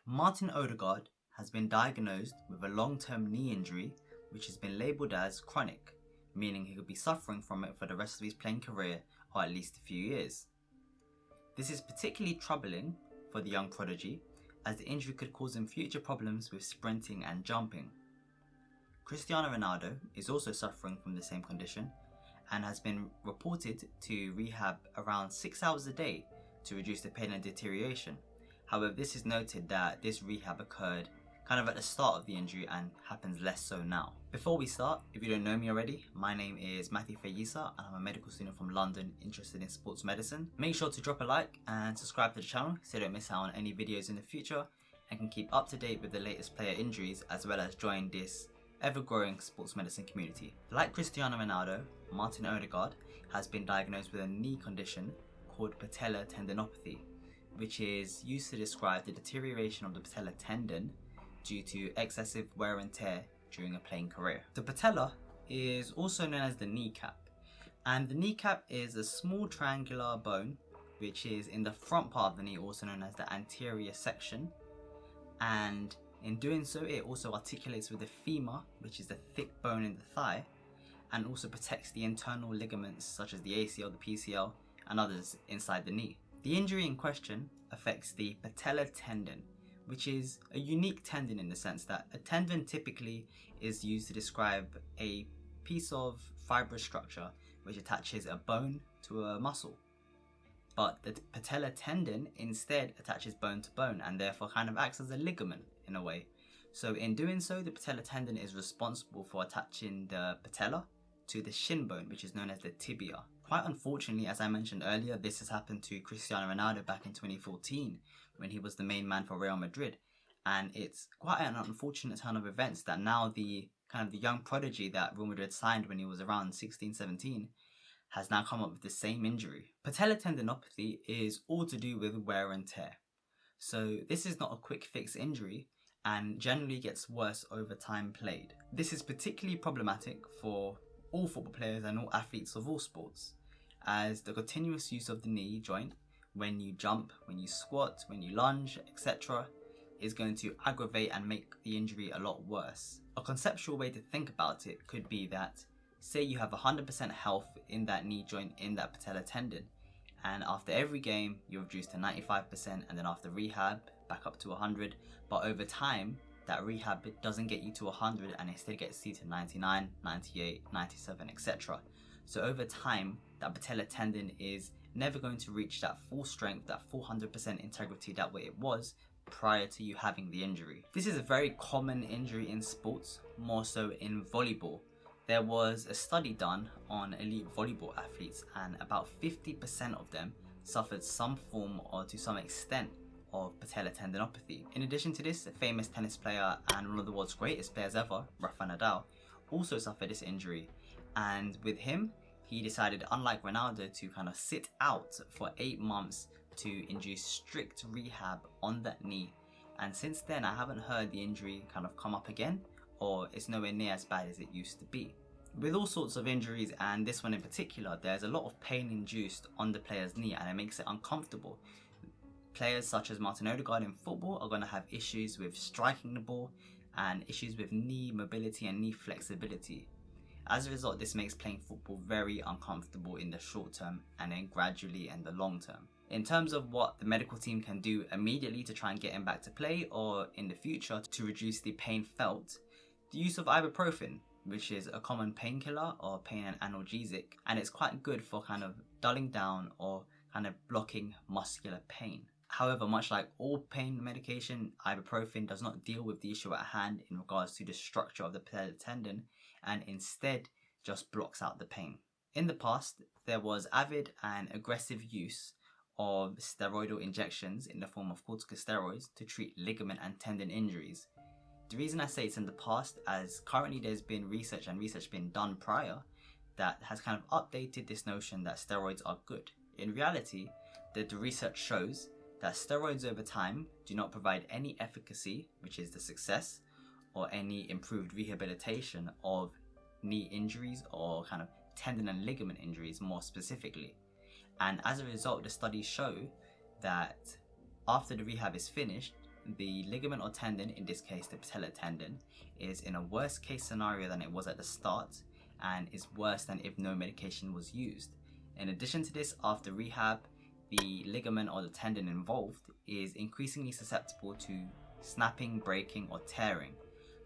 Martin Ødegaard has been diagnosed with a long-term knee injury which has been labelled as chronic, meaning he could be suffering from it for the rest of his playing career or at least a few years. This is particularly troubling for the young prodigy, as the injury could cause him future problems with sprinting and jumping. Cristiano Ronaldo is also suffering from the same condition and has been reported to rehab around 6 hours a day to reduce the pain and deterioration. However, this is noted that this rehab occurred kind of at the start of the injury and happens less so now. Before we start, if you don't know me already, my name is Matthew Feyissa and I'm a medical student from London interested in sports medicine. Make sure to drop a like and subscribe to the channel so you don't miss out on any videos in the future and can keep up to date with the latest player injuries as well as join this ever-growing sports medicine community. Like Cristiano Ronaldo, Martin Ødegaard has been diagnosed with a knee condition called Patella Tendinopathy, which is used to describe the deterioration of the patella tendon due to excessive wear and tear during a playing career. The patella is also known as the kneecap, and the kneecap is a small triangular bone which is in the front part of the knee, also known as the anterior section, and in doing so it also articulates with the femur, which is the thick bone in the thigh, and also protects the internal ligaments such as the ACL, the PCL and others inside the knee. The injury in question affects the patella tendon, which is a unique tendon in the sense that a tendon typically is used to describe a piece of fibrous structure which attaches a bone to a muscle. But the patella tendon instead attaches bone to bone and therefore kind of acts as a ligament in a way. So in doing so, the patella tendon is responsible for attaching the patella to the shin bone, which is known as the tibia. Quite unfortunately, as I mentioned earlier, this has happened to Cristiano Ronaldo back in 2014 when he was the main man for Real Madrid, and it's quite an unfortunate turn of events that now the young prodigy that Real Madrid signed when he was around 16-17 has now come up with the same injury. Patella tendinopathy is all to do with wear and tear, so this is not a quick fix injury and generally gets worse over time played. This is particularly problematic for all football players and all athletes of all sports, as the continuous use of the knee joint when you jump, when you squat, when you lunge, etc. is going to aggravate and make the injury a lot worse. A conceptual way to think about it could be that, say you have 100% health in that knee joint, in that patella tendon, and after every game you're reduced to 95%, and then after rehab back up to 100, but over time that rehab doesn't get you to 100 and instead gets you to 99, 98, 97, etc. So over time, that patella tendon is never going to reach that full strength, that full 100% integrity that way it was prior to you having the injury. This is a very common injury in sports, more so in volleyball. There was a study done on elite volleyball athletes and about 50% of them suffered some form or to some extent of patella tendinopathy. In addition to this, a famous tennis player and one of the world's greatest players ever, Rafael Nadal, also suffered this injury, and with him, he decided, unlike Ronaldo, to kind of sit out for 8 months to induce strict rehab on that knee, and since then I haven't heard the injury kind of come up again, or it's nowhere near as bad as it used to be. With all sorts of injuries, and this one in particular, there's a lot of pain induced on the player's knee and it makes it uncomfortable. Players such as Martin Ødegaard in football are going to have issues with striking the ball and issues with knee mobility and knee flexibility. As a result, this makes playing football very uncomfortable in the short term and then gradually in the long term. In terms of what the medical team can do immediately to try and get him back to play or in the future to reduce the pain felt, the use of ibuprofen, which is a common painkiller or pain and analgesic, and it's quite good for kind of dulling down or kind of blocking muscular pain. However, much like all pain medication, ibuprofen does not deal with the issue at hand in regards to the structure of the patella tendon and instead just blocks out the pain. In the past, there was avid and aggressive use of steroidal injections in the form of corticosteroids to treat ligament and tendon injuries. The reason I say it's in the past, as currently there's been research being done prior that has kind of updated this notion that steroids are good. In reality, the research shows that steroids over time do not provide any efficacy, which is the success, or any improved rehabilitation of knee injuries or kind of tendon and ligament injuries more specifically. And as a result, the studies show that after the rehab is finished, the ligament or tendon, in this case the patella tendon, is in a worse case scenario than it was at the start and is worse than if no medication was used. In addition to this, after rehab, the ligament or the tendon involved is increasingly susceptible to snapping, breaking or tearing.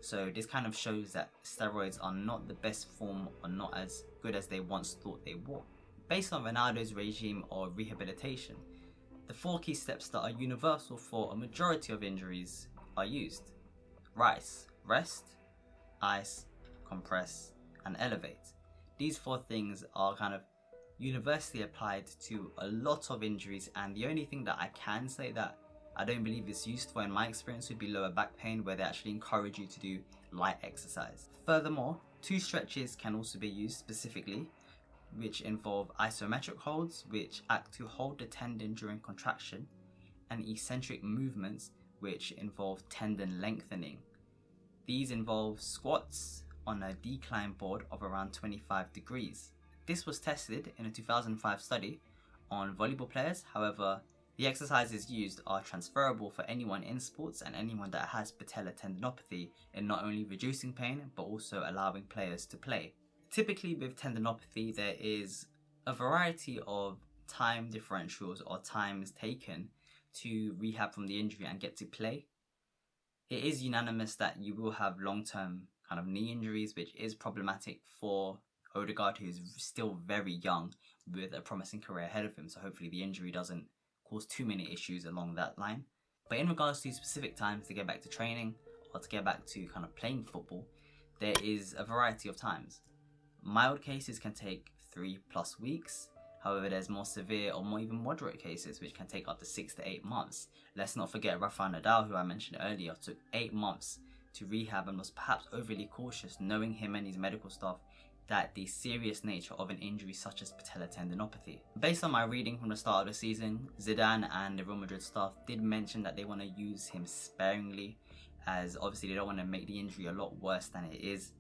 So this kind of shows that steroids are not the best form or not as good as they once thought they were. Based on Ronaldo's regime of rehabilitation, the 4 key steps that are universal for a majority of injuries are used. RICE, rest, ice, compress and elevate. These 4 things are kind of universally applied to a lot of injuries, and the only thing that I can say that I don't believe it's used for in my experience would be lower back pain, where they actually encourage you to do light exercise. Furthermore, 2 stretches can also be used specifically, which involve isometric holds, which act to hold the tendon during contraction, and eccentric movements, which involve tendon lengthening. These involve squats on a decline board of around 25 degrees. This was tested in a 2005 study on volleyball players. However, the exercises used are transferable for anyone in sports and anyone that has patella tendinopathy, in not only reducing pain but also allowing players to play. Typically with tendinopathy, there is a variety of time differentials or times taken to rehab from the injury and get to play. It is unanimous that you will have long-term kind of knee injuries, which is problematic for Ødegaard, who is still very young with a promising career ahead of him, so hopefully the injury doesn't cause too many issues along that line. But in regards to specific times to get back to training or to get back to kind of playing football, there is a variety of times. Mild cases can take 3+ weeks. However, there's more severe or more even moderate cases which can take up to 6 to 8 months. Let's not forget Rafael Nadal, who I mentioned earlier, took 8 months to rehab and was perhaps overly cautious, knowing him and his medical staff that the serious nature of an injury such as patella tendinopathy. Based on my reading from the start of the season, Zidane and the Real Madrid staff did mention that they want to use him sparingly, as obviously they don't want to make the injury a lot worse than it is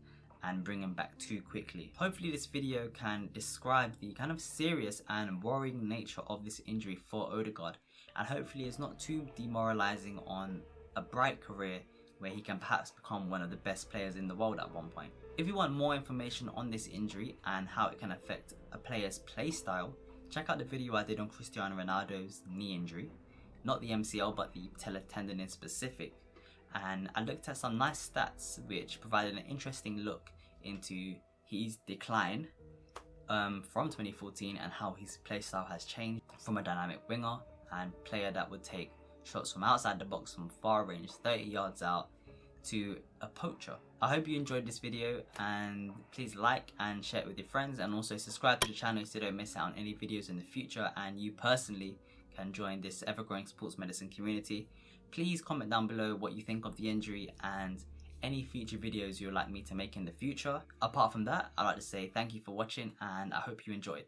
and bring him back too quickly. Hopefully this video can describe the kind of serious and worrying nature of this injury for Ødegaard, and hopefully it's not too demoralizing on a bright career where he can perhaps become one of the best players in the world at one point. If you want more information on this injury and how it can affect a player's play style, check out the video I did on Cristiano Ronaldo's knee injury, not the MCL but the patella tendon in specific, and I looked at some nice stats which provided an interesting look into his decline from 2014 and how his play style has changed from a dynamic winger and player that would take shots from outside the box from far range, 30 yards out, to a poacher. I hope you enjoyed this video, and please like and share it with your friends, and also subscribe to the channel so you don't miss out on any videos in the future and you personally can join this ever-growing sports medicine community. Please comment down below what you think of the injury and any future videos you would like me to make in the future. Apart from that, I'd like to say thank you for watching and I hope you enjoyed.